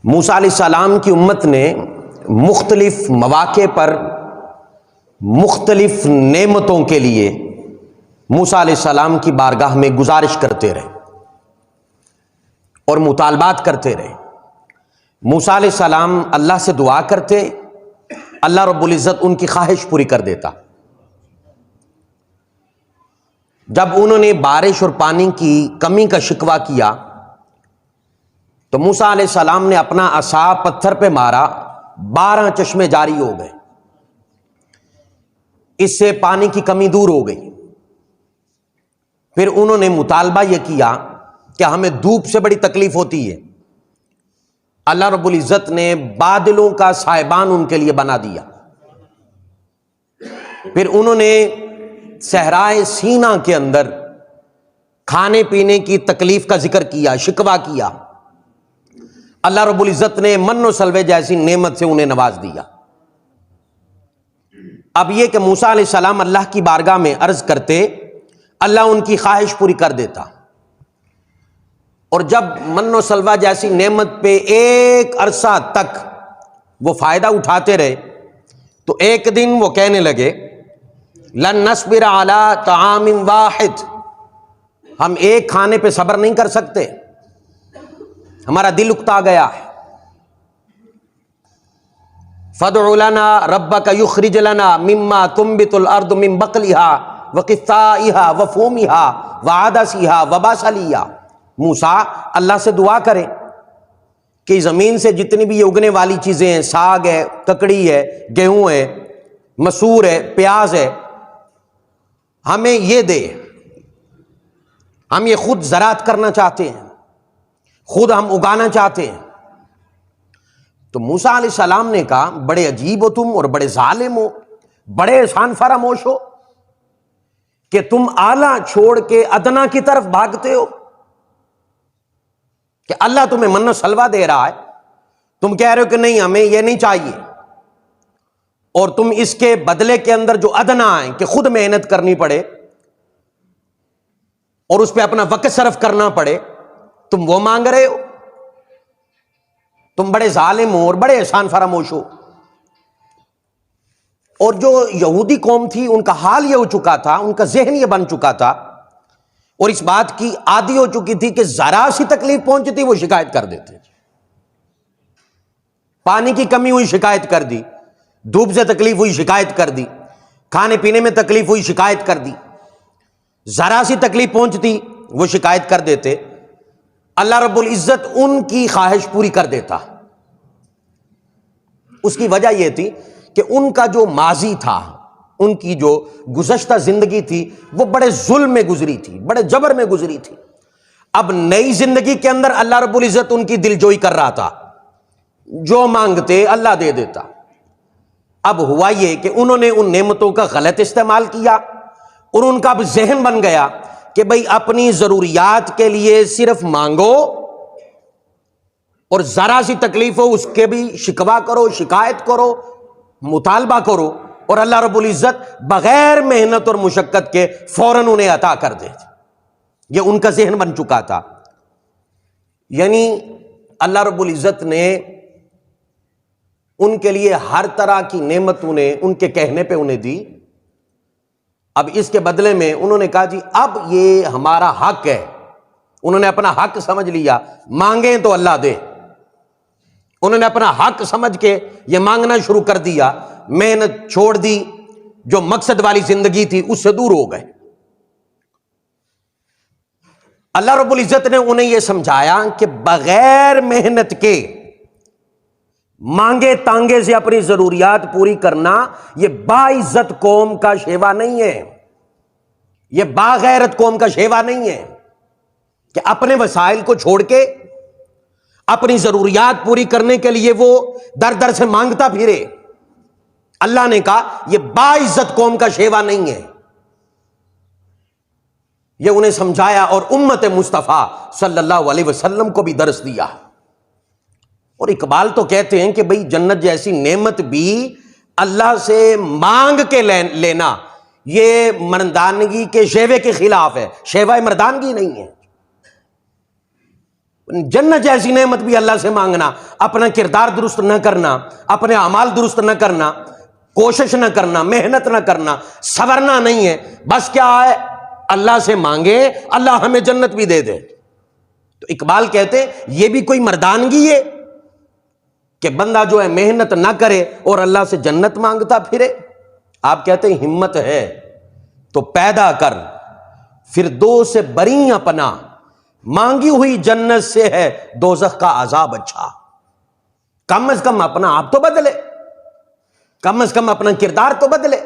موسیٰ علیہ السلام کی امت نے مختلف مواقع پر مختلف نعمتوں کے لیے موسیٰ علیہ السلام کی بارگاہ میں گزارش کرتے رہے اور مطالبات کرتے رہے۔ موسیٰ علیہ السلام اللہ سے دعا کرتے، اللہ رب العزت ان کی خواہش پوری کر دیتا۔ جب انہوں نے بارش اور پانی کی کمی کا شکوہ کیا تو موسیٰ علیہ السلام نے اپنا عصا پتھر پہ مارا، 12 چشمے جاری ہو گئے، اس سے پانی کی کمی دور ہو گئی۔ پھر انہوں نے مطالبہ یہ کیا کہ ہمیں دھوپ سے بڑی تکلیف ہوتی ہے، اللہ رب العزت نے بادلوں کا سائبان ان کے لیے بنا دیا۔ پھر انہوں نے صحرائے سینا کے اندر کھانے پینے کی تکلیف کا ذکر کیا، شکوہ کیا، اللہ رب العزت نے من و سلوے جیسی نعمت سے انہیں نواز دیا۔ اب یہ کہ موسیٰ علیہ السلام اللہ کی بارگاہ میں عرض کرتے، اللہ ان کی خواہش پوری کر دیتا، اور جب من و سلوہ جیسی نعمت پہ ایک عرصہ تک وہ فائدہ اٹھاتے رہے تو ایک دن وہ کہنے لگے، لن نصبر علی طعام واحد، ہم ایک کھانے پہ صبر نہیں کر سکتے، ہمارا دل اکتا گیا ہے۔ فادع لنا ربک یخرج لنا مما تنبت الارض من بقلها وقثائها وفومها وعدسها وبصلها، موسیٰ اللہ سے دعا کریں کہ زمین سے جتنی بھی یہ اگنے والی چیزیں ہیں، ساگ ہے، ککڑی ہے، گیہوں ہے، مسور ہے، پیاز ہے، ہمیں یہ دے، ہم یہ خود زراعت کرنا چاہتے ہیں، خود ہم اگانا چاہتے ہیں۔ تو موسیٰ علیہ السلام نے کہا، بڑے عجیب ہو تم اور بڑے ظالم ہو، بڑے احسان فراموش ہو کہ تم اعلیٰ چھوڑ کے ادنا کی طرف بھاگتے ہو، کہ اللہ تمہیں من و سلوہ دے رہا ہے، تم کہہ رہے ہو کہ نہیں ہمیں یہ نہیں چاہیے، اور تم اس کے بدلے کے اندر جو ادنا ہے کہ خود محنت کرنی پڑے اور اس پہ اپنا وقت صرف کرنا پڑے، تم وہ مانگ رہے ہو۔ تم بڑے ظالم ہو اور بڑے احسان فراموش ہو۔ اور جو یہودی قوم تھی ان کا حال یہ ہو چکا تھا، ان کا ذہن یہ بن چکا تھا اور اس بات کی عادی ہو چکی تھی کہ ذرا سی تکلیف پہنچتی وہ شکایت کر دیتے، پانی کی کمی ہوئی شکایت کر دی، دھوپ سے تکلیف ہوئی شکایت کر دی، کھانے پینے میں تکلیف ہوئی شکایت کر دی، ذرا سی تکلیف پہنچتی وہ شکایت کر دیتے۔ اللہ رب العزت ان کی خواہش پوری کر دیتا۔ اس کی وجہ یہ تھی کہ ان کا جو ماضی تھا، ان کی جو گزشتہ زندگی تھی وہ بڑے ظلم میں گزری تھی، بڑے جبر میں گزری تھی۔ اب نئی زندگی کے اندر اللہ رب العزت ان کی دل جوئی کر رہا تھا، جو مانگتے اللہ دے دیتا۔ اب ہوا یہ کہ انہوں نے ان نعمتوں کا غلط استعمال کیا اور ان کا اب ذہن بن گیا کہ بھئی اپنی ضروریات کے لیے صرف مانگو اور ذرا سی تکلیف ہو اس کے بھی شکوہ کرو، شکایت کرو، مطالبہ کرو، اور اللہ رب العزت بغیر محنت اور مشقت کے فوراً انہیں عطا کر دے۔ یہ ان کا ذہن بن چکا تھا۔ یعنی اللہ رب العزت نے ان کے لیے ہر طرح کی نعمت انہیں ان کے کہنے پہ انہیں دی۔ اب اس کے بدلے میں انہوں نے کہا جی اب یہ ہمارا حق ہے، انہوں نے اپنا حق سمجھ لیا، مانگیں تو اللہ دے۔ انہوں نے اپنا حق سمجھ کے یہ مانگنا شروع کر دیا، محنت چھوڑ دی، جو مقصد والی زندگی تھی اس سے دور ہو گئے۔ اللہ رب العزت نے انہیں یہ سمجھایا کہ بغیر محنت کے مانگے تانگے سے اپنی ضروریات پوری کرنا یہ باعزت قوم کا شیوا نہیں ہے، یہ باغیرت قوم کا شیوا نہیں ہے کہ اپنے وسائل کو چھوڑ کے اپنی ضروریات پوری کرنے کے لیے وہ در در سے مانگتا پھرے۔ اللہ نے کہا یہ باعزت قوم کا شیوا نہیں ہے۔ یہ انہیں سمجھایا اور امت مصطفیٰ صلی اللہ علیہ وسلم کو بھی درس دیا۔ اور اقبال تو کہتے ہیں کہ بھئی جنت جیسی نعمت بھی اللہ سے مانگ کے لینا یہ مردانگی کے شیوے کے خلاف ہے، شیوہ مردانگی نہیں ہے۔ جنت جیسی نعمت بھی اللہ سے مانگنا، اپنا کردار درست نہ کرنا، اپنے اعمال درست نہ کرنا، کوشش نہ کرنا، محنت نہ کرنا، سورنا نہیں ہے، بس کیا ہے اللہ سے مانگے اللہ ہمیں جنت بھی دے دے۔ تو اقبال کہتے یہ بھی کوئی مردانگی ہے کہ بندہ جو ہے محنت نہ کرے اور اللہ سے جنت مانگتا پھرے؟ آپ کہتے ہیں ہمت ہے تو پیدا کر فردوس سے بری اپنا، مانگی ہوئی جنت سے ہے دوزخ کا عذاب اچھا۔ کم از کم اپنا آپ تو بدلے، کم از کم اپنا کردار تو بدلے،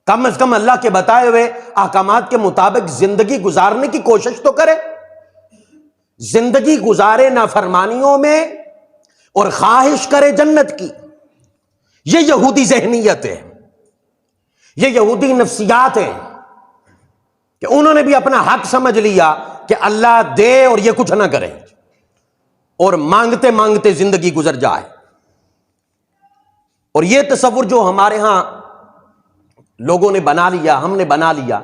کم از کم اللہ کے بتائے ہوئے احکامات کے مطابق زندگی گزارنے کی کوشش تو کرے۔ زندگی گزارے نافرمانیوں میں اور خواہش کرے جنت کی، یہ یہودی ذہنیت ہے، یہ یہودی نفسیات ہے کہ انہوں نے بھی اپنا حق سمجھ لیا کہ اللہ دے اور یہ کچھ نہ کرے، اور مانگتے مانگتے زندگی گزر جائے۔ اور یہ تصور جو ہمارے ہاں لوگوں نے بنا لیا، ہم نے بنا لیا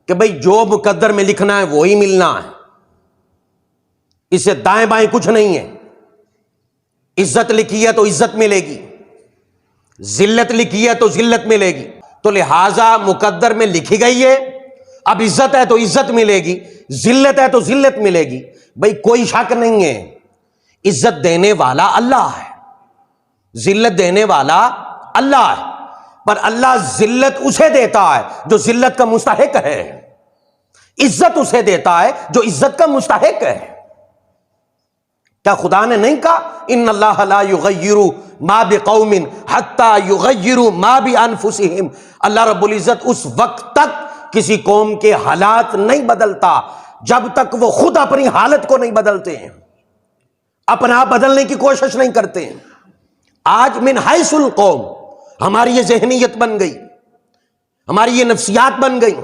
کہ بھئی جو مقدر میں لکھنا ہے وہی ملنا ہے، اس سے دائیں بائیں کچھ نہیں ہے۔ عزت لکھی ہے تو عزت ملے گی، ذلت لکھی ہے تو ذلت ملے گی، تو لہذا مقدر میں لکھی گئی ہے، اب عزت ہے تو عزت ملے گی، ذلت ہے تو ذلت ملے گی۔ بھئی کوئی شک نہیں ہے، عزت دینے والا اللہ ہے، ذلت دینے والا اللہ ہے، پر اللہ ذلت اسے دیتا ہے جو ذلت کا مستحق ہے، عزت اسے دیتا ہے جو عزت کا مستحق ہے۔ کیا خدا نے نہیں کہا ان اللہ لا یغیر ما بقوم حتی یغیروا ما بانفسہم؟ اللہ رب العزت اس وقت تک کسی قوم کے حالات نہیں بدلتا جب تک وہ خود اپنی حالت کو نہیں بدلتے ہیں، اپنا آپ بدلنے کی کوشش نہیں کرتے ہیں۔ آج من حیث القوم ہماری یہ ذہنیت بن گئی، ہماری یہ نفسیات بن گئی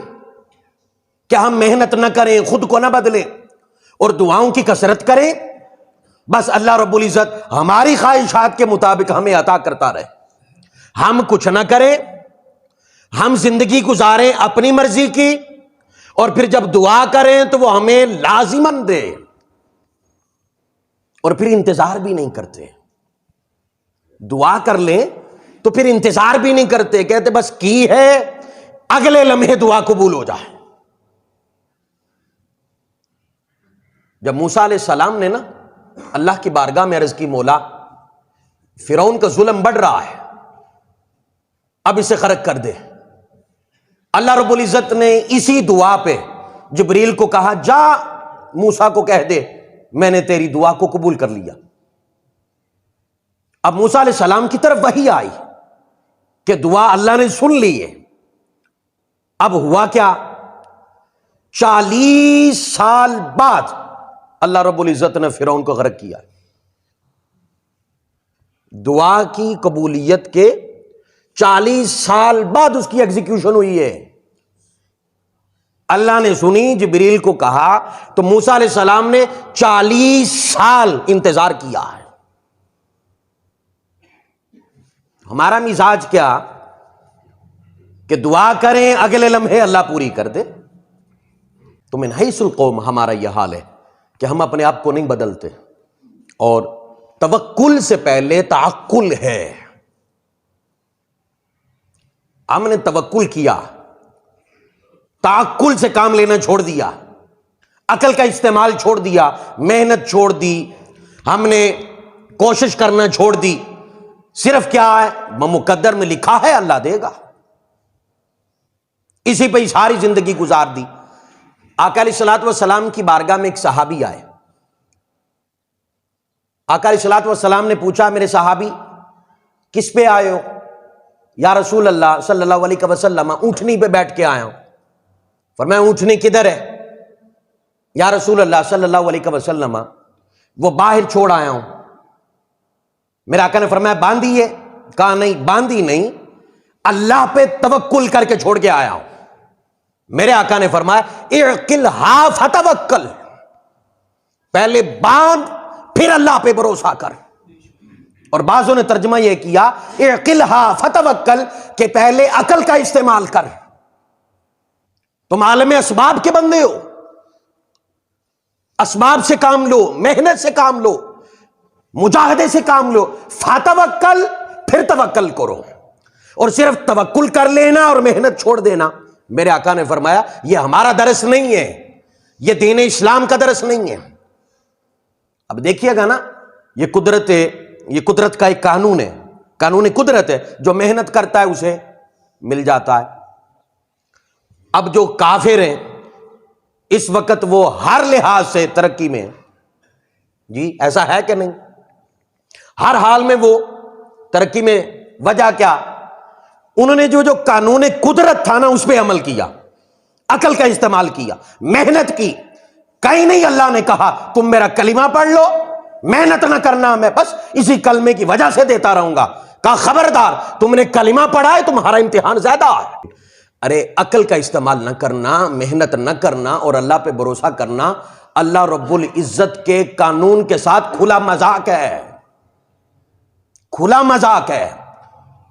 کہ ہم محنت نہ کریں، خود کو نہ بدلیں اور دعاؤں کی کثرت کریں، بس اللہ رب العزت ہماری خواہشات کے مطابق ہمیں عطا کرتا رہے، ہم کچھ نہ کریں، ہم زندگی گزاریں اپنی مرضی کی، اور پھر جب دعا کریں تو وہ ہمیں لازماً دے، اور پھر انتظار بھی نہیں کرتے۔ دعا کر لیں تو پھر انتظار بھی نہیں کرتے، کہتے بس کی ہے اگلے لمحے دعا قبول ہو جائے۔ جب موسیٰ علیہ السلام نے نا اللہ کی بارگاہ میں عرض کی مولا فرعون کا ظلم بڑھ رہا ہے، اب اسے غرق کر دے، اللہ رب العزت نے اسی دعا پہ جبریل کو کہا جا موسیٰ کو کہہ دے میں نے تیری دعا کو قبول کر لیا۔ اب موسیٰ علیہ السلام کی طرف وحی آئی کہ دعا اللہ نے سن لی ہے۔ اب ہوا کیا، 40 سال بعد اللہ رب العزت نے فرعون کو غرق کیا۔ دعا کی قبولیت کے 40 سال بعد اس کی ایگزیکیوشن ہوئی ہے۔ اللہ نے سنی، جبریل کو کہا، تو موسیٰ علیہ السلام نے 40 سال انتظار کیا ہے۔ ہمارا مزاج کیا کہ دعا کریں اگلے لمحے اللہ پوری کر دے۔ تو من حیث القوم ہمارا یہ حال ہے کہ ہم اپنے آپ کو نہیں بدلتے، اور توکل سے پہلے تعقل ہے۔ ہم نے توکل کیا، تعقل سے کام لینا چھوڑ دیا، عقل کا استعمال چھوڑ دیا، محنت چھوڑ دی، ہم نے کوشش کرنا چھوڑ دی۔ صرف کیا ہے، مقدر میں لکھا ہے اللہ دے گا، اسی پہ ہی ساری زندگی گزار دی۔ آقا علیہ الصلوۃ والسلام کی بارگاہ میں ایک صحابی آئے۔ آقا علیہ الصلوۃ والسلام نے پوچھا میرے صحابی کس پہ آئے ہو؟ یا رسول اللہ صلی اللہ علیہ وسلم اونٹنی پہ بیٹھ کے آیا ہوں۔ فرمایا اونٹنی کدھر ہے؟ یا رسول اللہ صلی اللہ علیہ وسلم وہ باہر چھوڑ آیا ہوں۔ میرے آقا نے فرمایا باندھی ہے؟ کہا نہیں باندھی نہیں، اللہ پہ توکل کر کے چھوڑ کے آیا ہوں۔ میرے آقا نے فرمایا اعقلھا فتوکل، پہلے باندھ پھر اللہ پہ بھروسہ کر۔ اور بعضوں نے ترجمہ یہ کیا اعقلھا فتوکل کہ پہلے عقل کا استعمال کر، تم عالم اسباب کے بندے ہو، اسباب سے کام لو، محنت سے کام لو، مجاہدے سے کام لو، فتوکل، پھر توکل کرو۔ اور صرف توکل کر لینا اور محنت چھوڑ دینا، میرے آقا نے فرمایا یہ ہمارا درس نہیں ہے، یہ دین اسلام کا درس نہیں ہے۔ اب دیکھیے گا نا، یہ قدرت کا ایک قانون ہے، قانون قدرت ہے، جو محنت کرتا ہے اسے مل جاتا ہے۔ اب جو کافر ہیں اس وقت وہ ہر لحاظ سے ترقی میں ہیں، جی ایسا ہے کہ نہیں؟ ہر حال میں وہ ترقی میں، وجہ کیا؟ انہوں نے جو قانون قدرت تھا نا اس پہ عمل کیا، عقل کا استعمال کیا، محنت کی۔ کہیں نہیں اللہ نے کہا تم میرا کلمہ پڑھ لو، محنت نہ کرنا، میں بس اسی کلمے کی وجہ سے دیتا رہوں گا۔ کہا خبردار، تم نے کلمہ پڑھا ہے تمہارا امتحان زیادہ ہے۔ ارے عقل کا استعمال نہ کرنا، محنت نہ کرنا اور اللہ پہ بھروسہ کرنا اللہ رب العزت کے قانون کے ساتھ کھلا مذاق ہے، کھلا مذاق ہے۔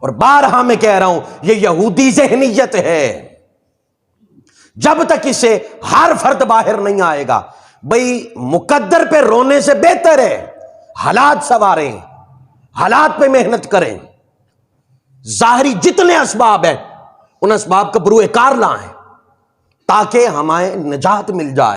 اور بارہا میں کہہ رہا ہوں یہ یہودی ذہنیت ہے، جب تک اس سے ہر فرد باہر نہیں آئے گا۔ بھئی مقدر پہ رونے سے بہتر ہے حالات سنواریں، حالات پہ محنت کریں، ظاہری جتنے اسباب ہیں ان اسباب کا بروئے کار لائیں تاکہ ہمیں نجات مل جائے۔